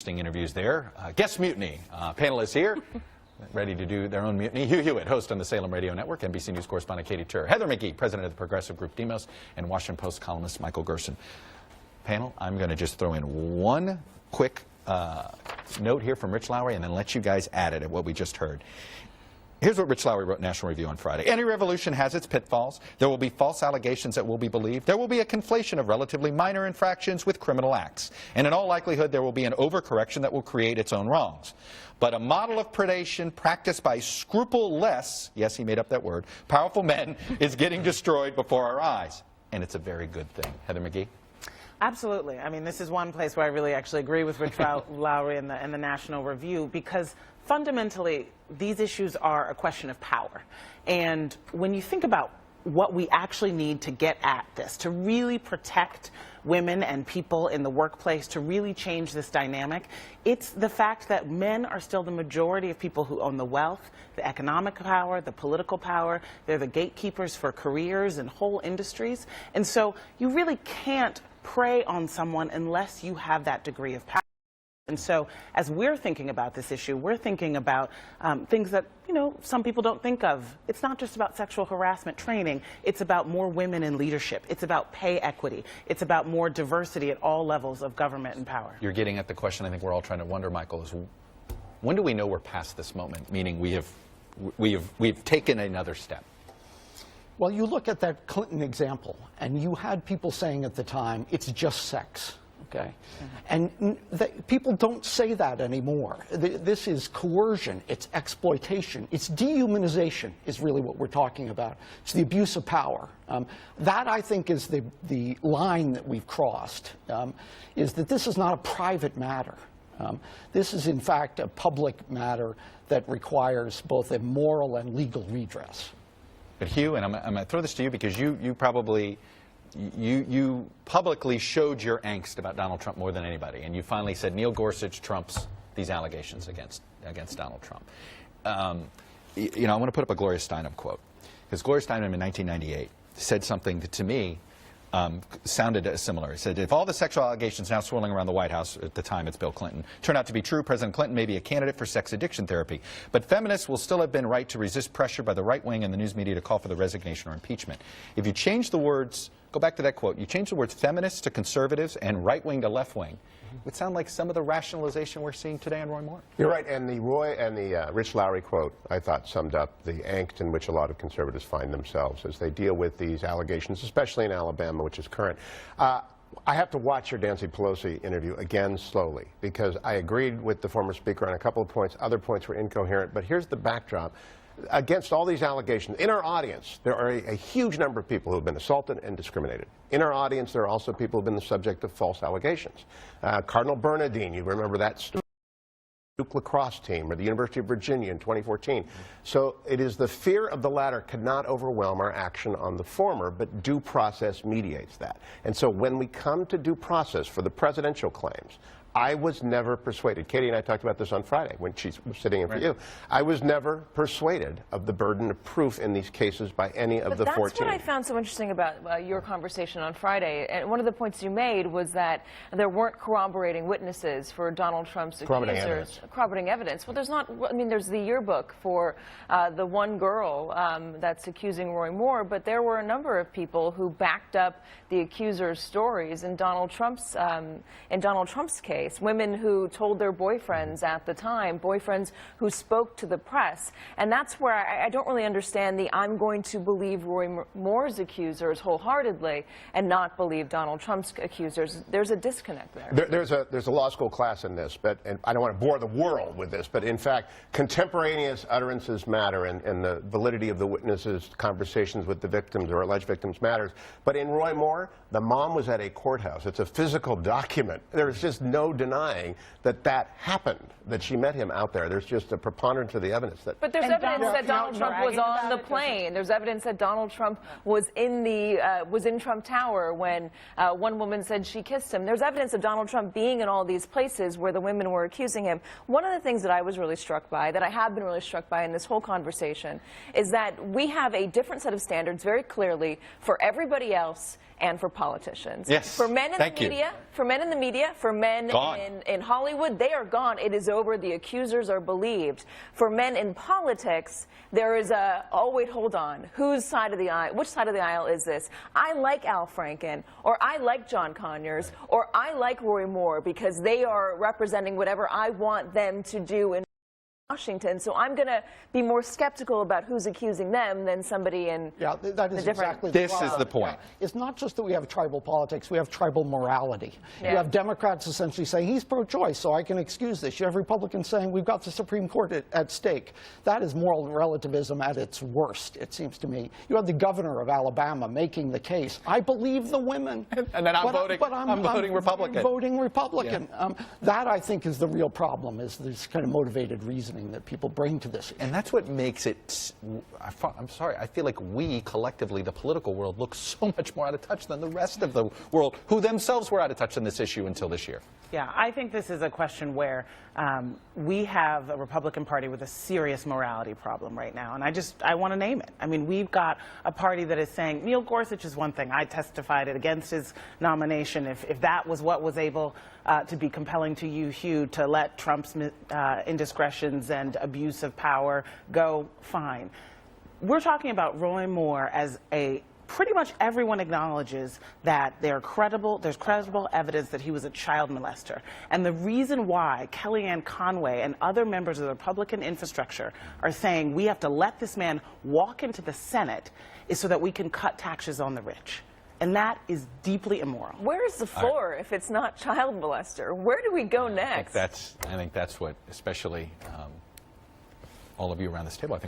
Interesting interviews there. Guest mutiny. Panelists here, ready to do their own mutiny. Hugh Hewitt, host on the Salem Radio Network, NBC News correspondent Katy Tur, Heather McGhee, president of the progressive group Demos, and Washington Post columnist Michael Gerson. Panel, I'm going to just throw in one quick note here from Rich Lowry and then let you guys add it at what we just heard. Here's what Rich Lowry wrote in National Review on Friday. Any revolution has its pitfalls. There will be false allegations that will be believed. There will be a conflation of relatively minor infractions with criminal acts. And in all likelihood, there will be an overcorrection that will create its own wrongs. But a model of predation practiced by scruple-less, yes, he made up that word, powerful men is getting destroyed before our eyes. And it's a very good thing. Heather McGhee? Absolutely. I mean, this is one place where I really actually agree with Rich Lowry in the National Review, because fundamentally, these issues are a question of power. And when you think about what we actually need to get at this, to really protect women and people in the workplace, to really change this dynamic, it's the fact that men are still the majority of people who own the wealth, the economic power, the political power. They're the gatekeepers for careers and whole industries. And so you really can't prey on someone unless you have that degree of power. And so as we're thinking about this issue, we're thinking about things that, you know, some people don't think of. It's not just about sexual harassment training. It's about more women in leadership. It's about pay equity. It's about more diversity at all levels of government and power. You're getting at the question I think we're all trying to wonder, Michael, is when do we know we're past this moment? Meaning we've taken another step. Well, you look at that Clinton example, and you had people saying at the time, it's just sex. Okay, and people don't say that anymore. This is coercion, it's exploitation, it's dehumanization is really what we're talking about. It's the abuse of power. That, I think, is the line that we've crossed, is that this is not a private matter. This is, in fact, a public matter that requires both a moral and legal redress. But Hugh, and I'm going to throw this to you because you probably... You publicly showed your angst about Donald Trump more than anybody, and you finally said Neil Gorsuch trumps these allegations against Donald Trump. You know, I want to put up a Gloria Steinem quote, because Gloria Steinem in 1998 said something that to me sounded similar. He said, if all the sexual allegations now swirling around the White House, at the time it's Bill Clinton, turn out to be true, President Clinton may be a candidate for sex addiction therapy. But feminists will still have been right to resist pressure by the right wing and the news media to call for the resignation or impeachment. If you change the words, go back to that quote, you change the words feminists to conservatives and right wing to left wing, it would sound like some of the rationalization we're seeing today on Roy Moore. You're right, and the Roy and the Rich Lowry quote, I thought, summed up the angst in which a lot of conservatives find themselves as they deal with these allegations, especially in Alabama, which is current. I have to watch your Nancy Pelosi interview again slowly, because I agreed with the former speaker on a couple of points. Other points were incoherent, but here's the backdrop. Against all these allegations, in our audience, there are a huge number of people who have been assaulted and discriminated. In our audience, there are also people who have been the subject of false allegations. Cardinal Bernardine, you remember that Duke lacrosse team, or the University of Virginia in 2014. So it is the fear of the latter cannot overwhelm our action on the former, but due process mediates that. And so when we come to due process for the presidential claims, I was never persuaded. Katy and I talked about this on Friday when she's sitting in for you. I was never persuaded of the burden of proof in these cases by any of the 14. That's what I found so interesting about your conversation on Friday. And one of the points you made was that there weren't corroborating witnesses for Donald Trump's accusers. Corroborating evidence. Well, there's not. I mean, there's the yearbook for the one girl that's accusing Roy Moore, but there were a number of people who backed up the accuser's stories in Donald Trump's case. Women who told their boyfriends at the time, boyfriends who spoke to the press. And that's where I don't really understand the I'm going to believe Roy Moore's accusers wholeheartedly and not believe Donald Trump's accusers. There's a disconnect there. There's a law school class in this, and I don't want to bore the world with this, but in fact, contemporaneous utterances matter, and the validity of the witnesses' conversations with the victims or alleged victims matters. But in Roy Moore, the mom was at a courthouse. It's a physical document. There's just no denying that happened, that she met him out there. There's just a preponderance of the evidence that... But there's evidence that Donald Trump was on the plane. There's evidence that Donald Trump was in Trump Tower when one woman said she kissed him. There's evidence of Donald Trump being in all these places where the women were accusing him. One of the things that I was really struck by, that I have been really struck by in this whole conversation, is that we have a different set of standards very clearly for everybody else and for politicians. Yes. For men in Thank the you. media, for men in the media, for men in Hollywood, they are gone. It is over. The accusers are believed. For men in politics, there is a, oh wait, hold on. Whose side of the aisle? Which side of the aisle is this? I like Al Franken, or I like John Conyers, or I like Roy Moore because they are representing whatever I want them to do in Washington, so I'm going to be more skeptical about who's accusing them than somebody in that is exactly This the is the point. It's not just that we have tribal politics, we have tribal morality. Yeah. You have Democrats essentially saying he's pro-choice, so I can excuse this. You have Republicans saying we've got the Supreme Court at stake. That is moral relativism at its worst, it seems to me. You have the governor of Alabama making the case. I believe the women. And then I'm voting Republican. Voting Republican. Yeah. That, I think, is the real problem, is this kind of motivated reasoning that people bring to this issue. And that's what makes it, I'm sorry, I feel like we collectively, the political world, look so much more out of touch than the rest of the world, who themselves were out of touch on this issue until this year. Yeah, I think this is a question where we have a Republican Party with a serious morality problem right now, and I want to name it. I mean, we've got a party that is saying Neil Gorsuch is one thing. I testified against his nomination. If that was what was able to be compelling to you, Hugh, to let Trump's indiscretions and abuse of power go, fine. We're talking about Roy Moore as a pretty much everyone acknowledges that there's credible evidence that he was a child molester. And the reason why Kellyanne Conway and other members of the Republican infrastructure are saying we have to let this man walk into the Senate is so that we can cut taxes on the rich. And that is deeply immoral. Where is the floor if it's not child molester? Where do we go next? I think that's what, especially all of you around this table, I think